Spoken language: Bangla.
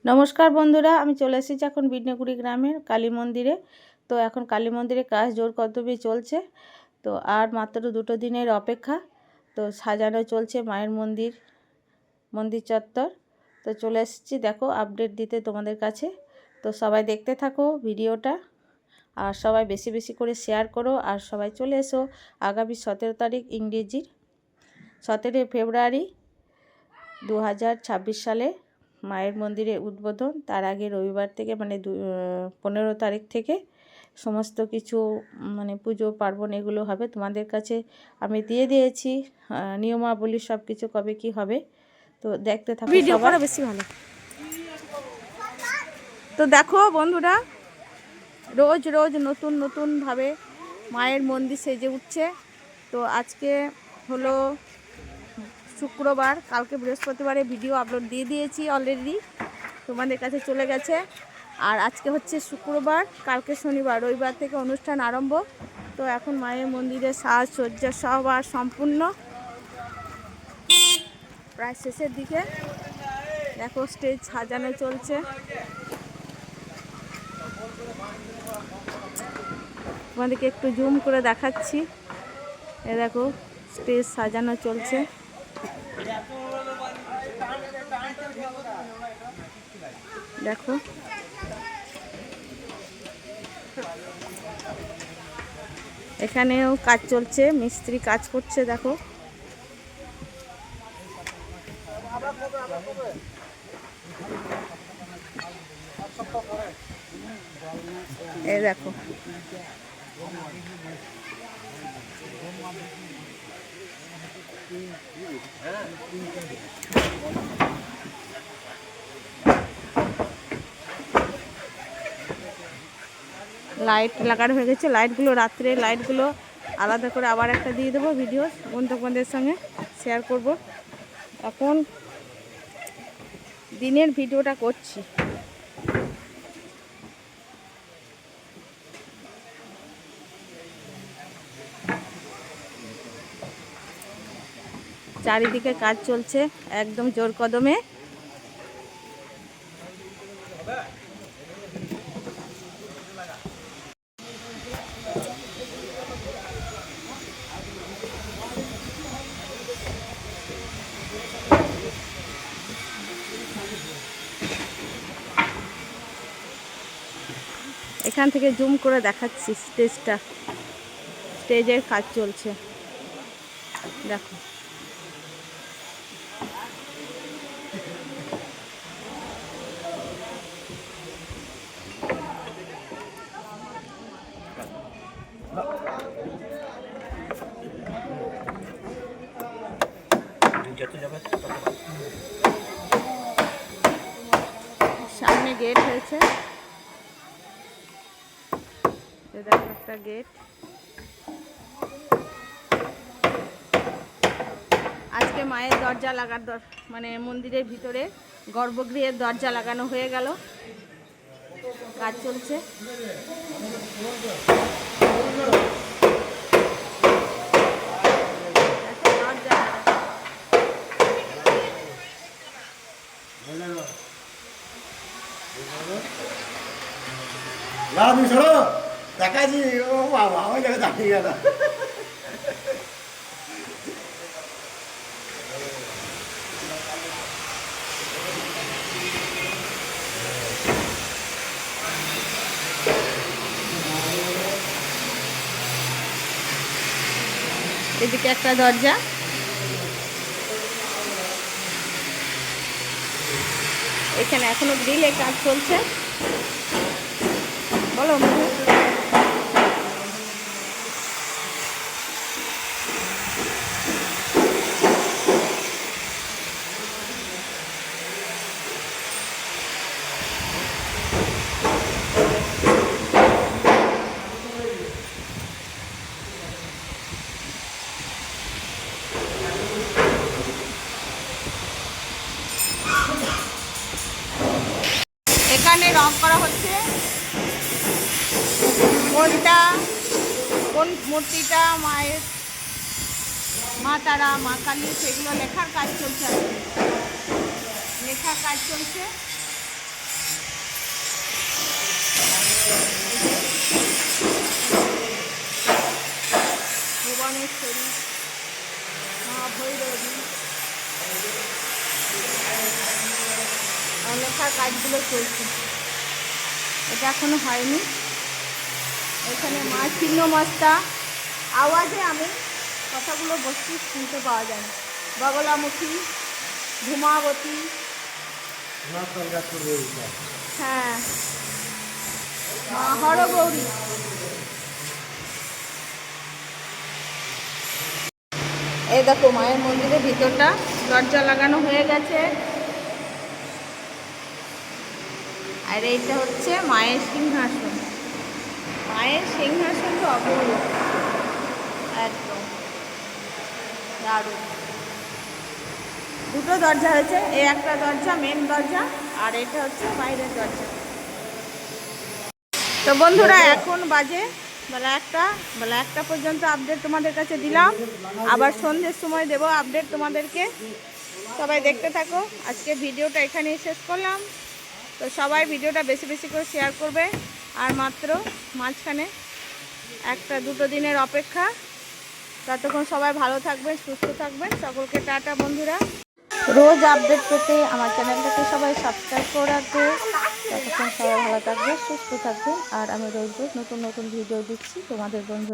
নমস্কার বন্ধুরা, আমি চলে এসেছি এখন বিডনেগুড়ি গ্রামের কালী মন্দিরে। তো এখন কালী মন্দিরে কাজ জোর কদমে চলছে। তো আর মাত্র 2 দিনের অপেক্ষা। তো সাজানো চলছে মায়ের মন্দির চত্বর। তো চলে এসেছি দেখো আপডেট দিতে তোমাদের কাছে। তো সবাই দেখতে থাকো ভিডিওটা, আর সবাই বেশি বেশি করে শেয়ার করো, আর সবাই চলে এসো আগামী 17 তারিখ ইংরেজির 17 ফেব্রুয়ারি 2026 সালে মায়ের মন্দিরে উদ্বোধন। তার আগে রবিবার থেকে মানে 15 তারিখ থেকে সমস্ত কিছু মানে পুজো পার্বণ এগুলো হবে। তোমাদের কাছে আমি দিয়ে দিয়েছি নিয়মাবলী সব কিছু, কবে কি হবে। তো দেখতে থাকো, ভিডিও করা বেশি ভালো। তো দেখো বন্ধুরা, রোজ রোজ নতুন নতুনভাবে মায়ের মন্দির সেজে উঠছে। তো আজকে হলো শুক্রবার, কালকে বৃহস্পতিবারে ভিডিও আপলোড দিয়ে দিয়েছি অলরেডি, তোমাদের কাছে চলে গেছে। আর আজকে হচ্ছে শুক্রবার, কালকে শনিবার, রবিবার থেকে অনুষ্ঠান আরম্ভ। তো এখন মায়ের মন্দিরে সাজসজ্জা সব আর সম্পূর্ণ, প্রায় শেষের দিকে। দেখো স্টেজ সাজানো চলছে, তোমাদেরকে একটু জুম করে দেখাচ্ছি। এ দেখো স্টেজ সাজানো চলছে। দেখো এখানেও কাজ চলছে, মিস্ত্রি কাজ করছে। দেখো এই দেখো লাইট লাগানো হয়ে গেছে। লাইটগুলো রাত্রে লাইটগুলো আলাদা করে আবার একটা দিয়ে দেবো ভিডিও, বন্ধুদের সঙ্গে শেয়ার করব। এখন দিনের ভিডিওটা করছি। চারিদিকে কাজ চলছে একদম জোর কদমে। এখান থেকে জুম করে দেখাচ্ছি স্টেজের কাজ চলছে। দেখো সামনে গেট হয়েছে, দেখো একটা গেট। আজকে মায়ের দরজা মানে মন্দিরের ভিতরে গর্ভগৃহের দরজা লাগানো হয়ে গেল, কাজ চলছে। দেখাচ্ছি ও বাবা, ওই জায়গায় দাঁড়িয়ে গেল। এদিকে একটা দরজা, এখানে এখনো গ্রিলে কাজ চলছে। বলো এখানে রং করা হচ্ছে, কোন মূর্তিটা মায়ের, মা তারা, মা কালী, সেগুলো লেখার কাজ চলছে। লেখার কাজ চলছে। মহেশ্বরী, মা ভৈরবী, লেখার কাজগুলো চলছে। এটা এখনো হয়নি। এখানে মা ছিন্নমস্তা, আওয়াজে আমি কথাগুলো বসছি শুনতে পাওয়া যায় না। বগলামুখী, ধূমাবতী, হ্যাঁ, মা হরগৌরী। এই দেখো মায়ের মন্দিরের ভিতরটা, দরজা লাগানো হয়ে গেছে। আর এইটা হচ্ছে মায়ের সিংহাসন। মায়ের সিংহাসন তো অপূর্ব, একদম দারুণ। দুটো দরজা হয়েছে, এই একটা দরজা মেন দরজা, আর এটা হচ্ছে বাইরের দরজা। তো বন্ধুরা এখন বাজে বেলা একটা পর্যন্ত আপডেট তোমাদের কাছে দিলাম। আবার সন্ধ্যের সময় দেব আপডেট তোমাদেরকে। সবাই দেখতে থাকো। আজকে ভিডিওটা এখানেই শেষ করলাম। তো সবাই ভিডিওটা বেশি বেশি করে শেয়ার করবে। আর মাত্র মাঝখানে একটা দুটো দিনের অপেক্ষা। ততক্ষণ সবাই ভালো থাকবেন, সুস্থ থাকবেন। সকলকে টাটা বন্ধুরা। রোজ আপডেট পেতে আমার চ্যানেলটাকে সবাই সাবস্ক্রাইব করে রাখবে। ততক্ষণ সবাই ভালো থাকবে, সুস্থ থাকবেন। আর আমি রোজ রোজ নতুন নতুন ভিডিও দিচ্ছি তোমাদের বন্ধু।